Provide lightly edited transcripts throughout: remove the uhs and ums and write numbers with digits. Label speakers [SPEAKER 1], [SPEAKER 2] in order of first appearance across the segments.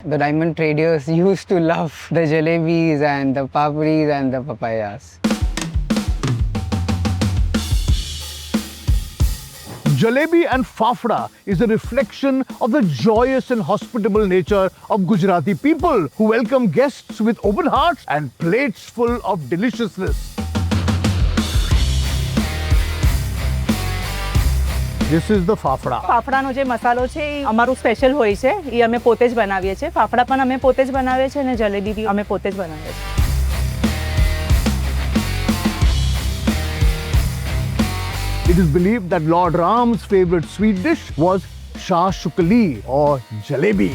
[SPEAKER 1] The diamond traders used to love the jalebis and the papris and the papayas.
[SPEAKER 2] Jalebi and fafda is a reflection of the joyous and hospitable nature of Gujarati people who welcome guests with open hearts and plates full of deliciousness. This is the fafda.
[SPEAKER 3] ફાફડાનો જે મસાલો છે એ અમારું special હોય છે, એ અમે પોતે જ બનાવીએ છીએ. ફાફડા પણ અમે પોતે જ બનાવીએ છીએ અને જલેબી બી અમે પોતે જ બનાવીએ છીએ.
[SPEAKER 2] It is believed that Lord Ram's favorite sweet dish was Shah Shukli or jalebi.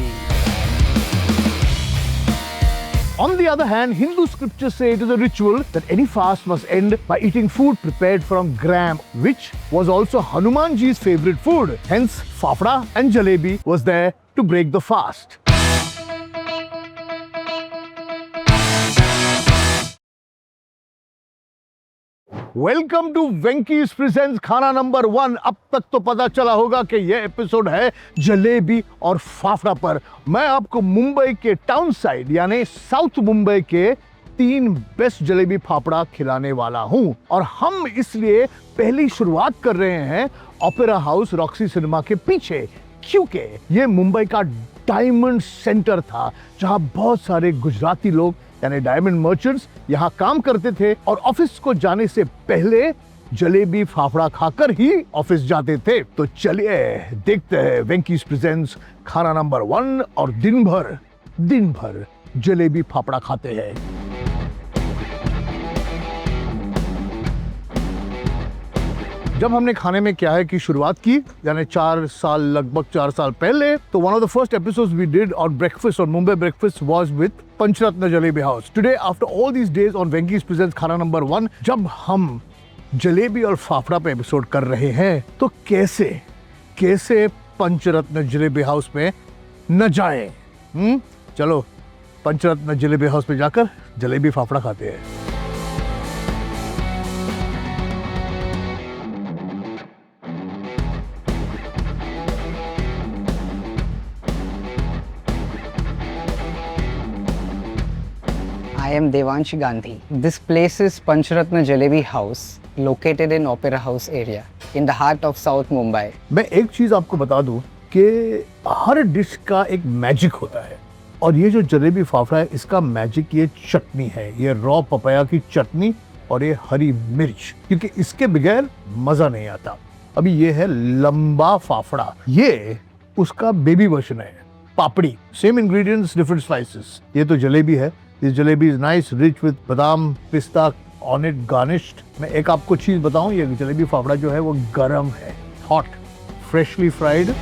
[SPEAKER 2] On the other hand, Hindu scriptures say it is a ritual that any fast must end by eating food prepared from gram, which was also Hanumanji's favorite food. Hence, fafda and jalebi was there to break the fast. Welcome to Venky's presents खाना number 1। अब तक तो पता चला होगा कि यह episode है जलेबी और फाफड़ा पर। मैं आपको मुंबई के टाउन साइड यानी साउथ मुंबई के 3 बेस्ट जलेबी फाफड़ा खिलाने वाला हूं। और हम इसलिए पहली शुरुआत कर रहे हैं ओपेरा हाउस रॉक्सी सिनेमा के पीछे, क्योंकि यह मुंबई का डायमंड सेंटर था जहां बहुत सारे गुजराती लोग यानी डायमंड मर्चेंट्स यहाँ काम करते थे और ऑफिस को जाने से पहले जलेबी फाफड़ा खाकर ही ऑफिस जाते थे। तो चलिए देखते हैं वेंकीज प्रेजेंट्स खाना नंबर 1 और दिन भर जलेबी फाफड़ा खाते हैं। जब हमने खाने में क्या है की शुरुआत की यानी लगभग 4 साल पहले, तो one of the first episodes we did on breakfast और Mumbai breakfast was with Panchratna jalebi house. Today after all these days on Venky's presents खाना नंबर 1, जब हम जलेबी और फाफड़ा पे एपिसोड कर रहे हैं तो कैसे पंचरत्न जलेबी हाउस में न जाएं। चलो पंचरत्न जलेबी हाउस पे जाकर जलेबी फाफड़ा खाते हैं।
[SPEAKER 1] I am Devansh Gandhi. This place is Panchratna Jalebi House, located in Opera House area, in the heart of South Mumbai.
[SPEAKER 2] मैं एक चीज आपको बता दूं कि हर डिश का एक मैजिक होता है और ये जो जलेबी फाफड़ा है इसका मैजिक ये चटनी है, ये रॉ पपाया की चटनी और ये हरी मिर्च, क्योंकि इसके बगैर मजा नहीं आता। अभी ये है लंबा फाफड़ा, ये उसका बेबी वर्जन है। पापड़ी, सेम इंग्रेडिएंट्स डिफरेंट स्पाइसेस। ये तो जलेबी है। This jalebi is nice, rich with badam, pista on it, garnished. मैं एक आपको चीज बताऊं, ये जलेबी फाफड़ा जो है वो गरम है, hot, freshly fried.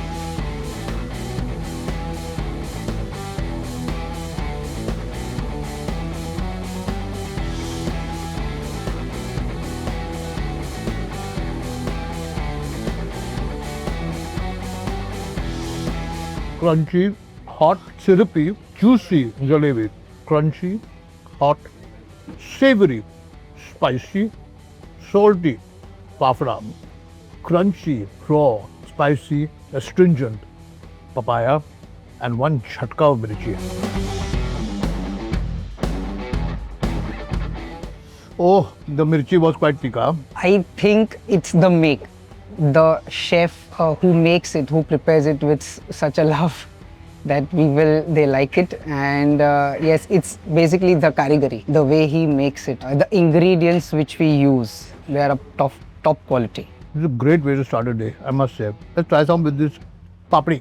[SPEAKER 2] Crunchy, hot, syrupy, juicy jalebi. Crunchy, hot, savory, spicy, salty, fafda, crunchy, raw, spicy, astringent, papaya, and one jhatka of mirchi. Oh, the mirchi was quite tikka.
[SPEAKER 1] I think it's the make. The chef who makes it, who prepares it with such a love that they like it. And yes, it's basically the karigari, the way he makes it. The ingredients which we use, they are of top quality.
[SPEAKER 2] It's a great way to start a day, I must say. Let's try some with this papdi.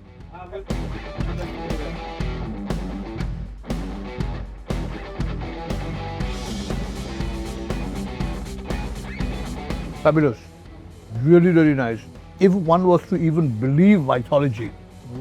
[SPEAKER 2] Fabulous. Really, really nice. If one was to even believe mythology,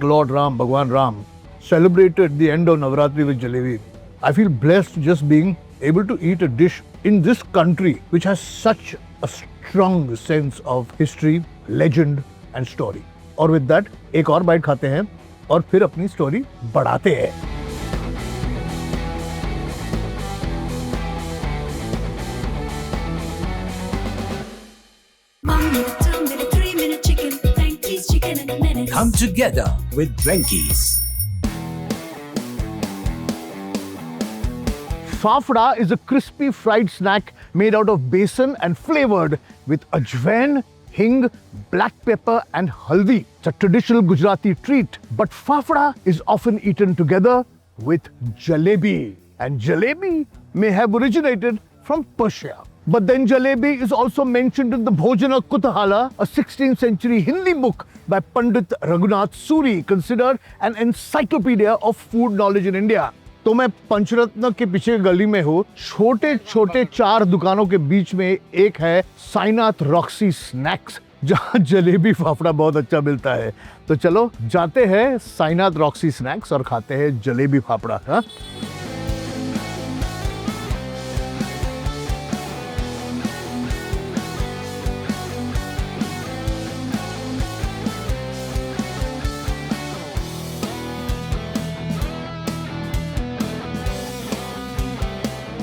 [SPEAKER 2] Lord Ram, Bhagwan Ram, celebrated the end of Navratri with jalebi. I feel blessed just being able to eat a dish in this country which has such a strong sense of history, legend and story. और with that एक और bite खाते हैं और फिर अपनी story बढ़ाते हैं।
[SPEAKER 4] Come together with Venky's.
[SPEAKER 2] Fafda is a crispy fried snack made out of besan and flavored with ajwain, hing, black pepper and haldi. It's a traditional Gujarati treat, but fafda is often eaten together with jalebi. And jalebi may have originated from Persia. But then jalebi is also mentioned in the Bhojana Kutahala, a 16th century Hindi book by Pandit Raghunath Suri, considered an encyclopedia of food knowledge in India. तो मैं पंचरत्न के पीछे गली में हूँ, छोटे छोटे 4 दुकानों के बीच में एक है साईनाथ रॉक्सी स्नैक्स, जहाँ जलेबी फाफड़ा बहुत अच्छा मिलता है। तो चलो जाते हैं साईनाथ रॉक्सी स्नैक्स और खाते हैं जलेबी फाफड़ा। हाँ,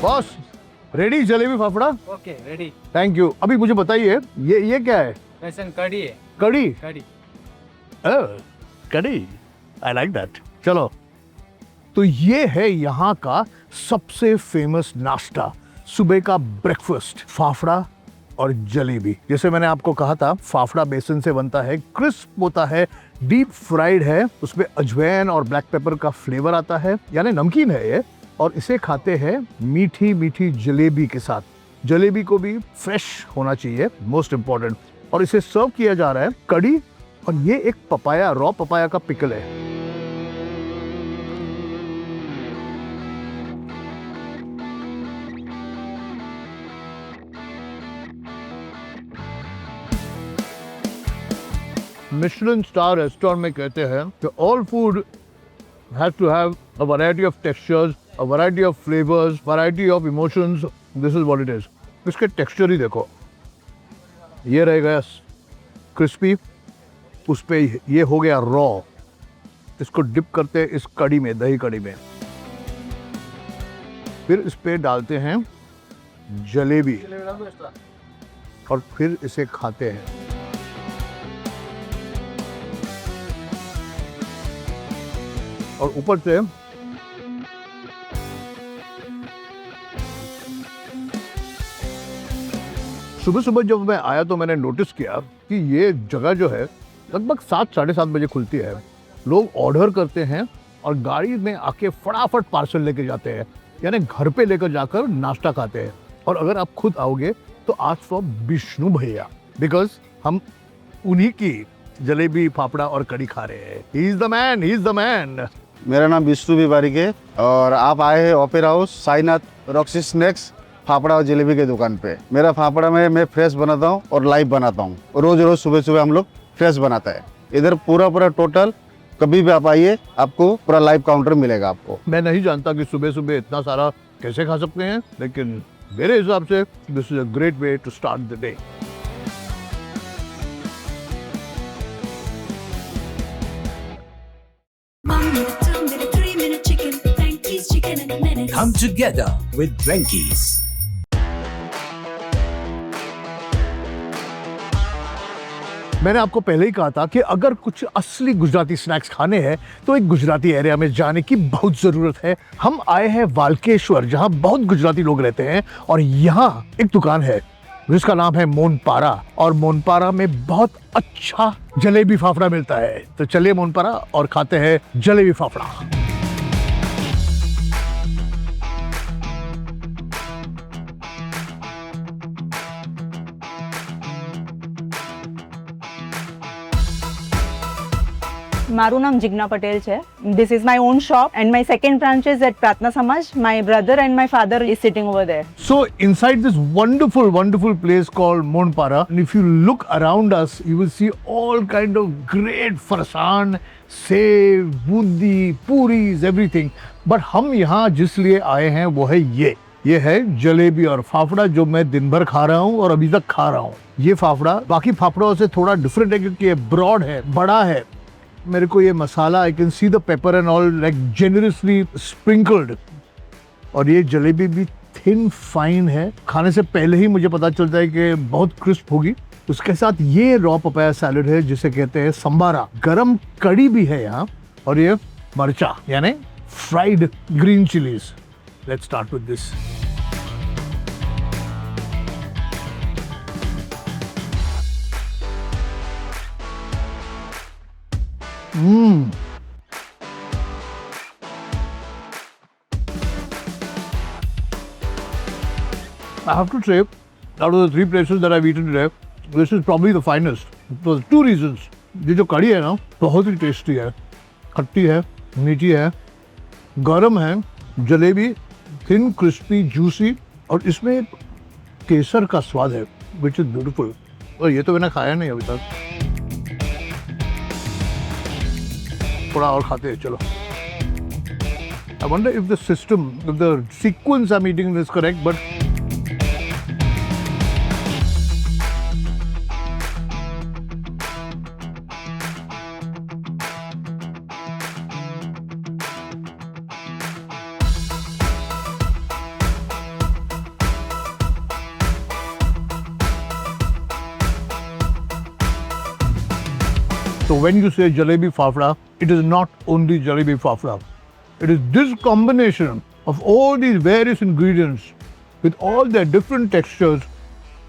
[SPEAKER 2] boss ready jalebi fafda?
[SPEAKER 4] Okay ready.
[SPEAKER 2] Thank you. अभी मुझे बताइए ये क्या है?
[SPEAKER 4] बेसन कड़ी है।
[SPEAKER 2] कड़ी?
[SPEAKER 4] कड़ी।
[SPEAKER 2] कड़ी, आई लाइक दैट। चलो, तो ये है यहाँ का सबसे फेमस नाश्ता, सुबह का ब्रेकफास्ट, फाफड़ा और जलेबी। जैसे मैंने आपको कहा था, फाफड़ा बेसन से बनता है, क्रिस्प होता है, डीप फ्राइड है, उसमें अजवैन और ब्लैक पेपर का फ्लेवर आता है, यानी नमकीन है ये। और इसे खाते हैं मीठी मीठी जलेबी के साथ। जलेबी को भी फ्रेश होना चाहिए, मोस्ट इंपॉर्टेंट। और इसे सर्व किया जा रहा है कड़ी, और ये एक पपाया, रॉ पपाया का पिकल है। मिशेलिन स्टार रेस्टोरेंट में कहते हैं कि all food has to have a variety of textures, a variety of flavors, variety of emotions. This is what it is. इसके टेक्सचर ही देखो, ये रह गया क्रिस्पी, उस पे ये हो गया रॉ। इसको डिप करते हैं इस कड़ी में, दही कड़ी में, फिर इस पे डालते हैं जलेबी और फिर इसे खाते हैं। और ऊपर से सुबह सुबह जब मैं आया तो मैंने नोटिस किया कि ये जगह जो है लगभग 7 साढ़े 7 बजे खुलती है। लोग ऑर्डर करते हैं और गाड़ी में आके फटाफट पार्सल लेके जाते हैं, यानी घर पे लेकर जाकर नाश्ता खाते हैं। और अगर आप खुद आओगे तो आज तो विष्णु भैया, बिकॉज हम उन्हीं की जलेबी फाफड़ा और कड़ी खा रहे हैं। He is the man, he is the man.
[SPEAKER 5] मेरा नाम विष्णु बिबारिक है और आप आए हैं opera house Sainath Roxy snacks fafda और जलेबी के दुकान पे। मेरा फाफड़ा में मैं फ्रेश बनाता हूँ और लाइव बनाता हूँ। रोज रोज सुबह सुबह हम लोग फ्रेश बनाता है। इधर पूरा टोटल, कभी भी आप आइए, आपको पूरा लाइव काउंटर मिलेगा आपको।
[SPEAKER 2] मैं नहीं जानता कि सुबह सुबह इतना सारा कैसे खा सकते हैं, लेकिन मेरे हिसाब से this is a great way to start the day.
[SPEAKER 6] Come together with Venky's.
[SPEAKER 2] मैंने आपको पहले ही कहा था कि अगर कुछ असली गुजराती स्नैक्स खाने हैं तो एक गुजराती एरिया में जाने की बहुत ज़रूरत है। हम आए हैं वालकेश्वर, जहां बहुत गुजराती लोग रहते हैं, और यहाँ एक दुकान है जिसका नाम है मोनपारा, और मोनपारा में बहुत अच्छा जलेबी फाफड़ा मिलता है। तो चलिए मोनपारा और खाते हैं जलेबी फाफड़ा।
[SPEAKER 3] મારું નામ જિજ્ઞા પટેલ છે. This is my own shop and my second branch is at Pratna Samaj. My brother and my father is sitting over there.
[SPEAKER 2] So inside this wonderful, wonderful place called Monpara, and if you look around us, you will see all kind of great farsan, save, Bundi, puris, everything. But हम यहाँ जिस लिए आए हैं वो है ये है जलेबी और फाफड़ा, जो मैं दिन भर खा रहा हूँ और अभी तक खा रहा हूँ। ये फाफड़ा बाकी फाफड़ों से थोड़ा डिफरेंट है क्योंकि ये ब्रॉड है, बड़ा है। मेरे को ये masala, I can see the pepper and all like generously sprinkled, और ये जलेबी भी थिन फाइन है। खाने से पहले ही मुझे पता चलता है कि बहुत क्रिस्प होगी। उसके साथ ये रॉ पपाया सैलेड है जिसे कहते हैं संबारा, गरम कड़ी भी है यहाँ, और ये मरचा यानी fried green chillies. Let's start with this. I have to say, out of the 3 places that I've eaten today, this is probably the finest. For 2 reasons. ये जो कड़ी है ना, बहुत ही टेस्टी है, खट्टी है, मीठी है, गरम है, जलेबी थिन, क्रिस्पी, जूसी, और इसमें केसर का स्वाद है, which is beautiful. और ये तो मैंने खाया नहीं अभी तक. थोड़ा और खाते हैं, चलो. I wonder if the system, if the sequence I'm eating is correct, but so when you say jalebi fafda, it is not only jalebi fafda. It is this combination of all these various ingredients with all their different textures,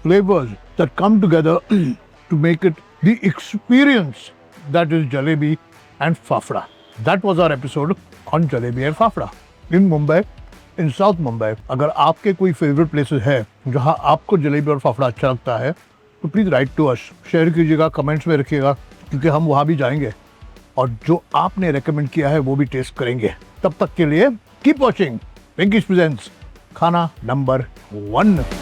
[SPEAKER 2] flavors that come together to make it the experience that is jalebi and fafda. That was our episode on jalebi and fafda in Mumbai, in South Mumbai. अगर आपके कोई favorite places है जहाँ आपको जलेबी और फाफड़ा अच्छा लगता है तो please write to us, share कीजिएगा, कमेंट्स में रखिएगा, क्योंकि हम वहाँ भी जाएंगे और जो आपने रेकमेंड किया है वो भी टेस्ट करेंगे. तब तक के लिए कीप वॉचिंग वेंकीज प्रेजेंट्स खाना नंबर 1.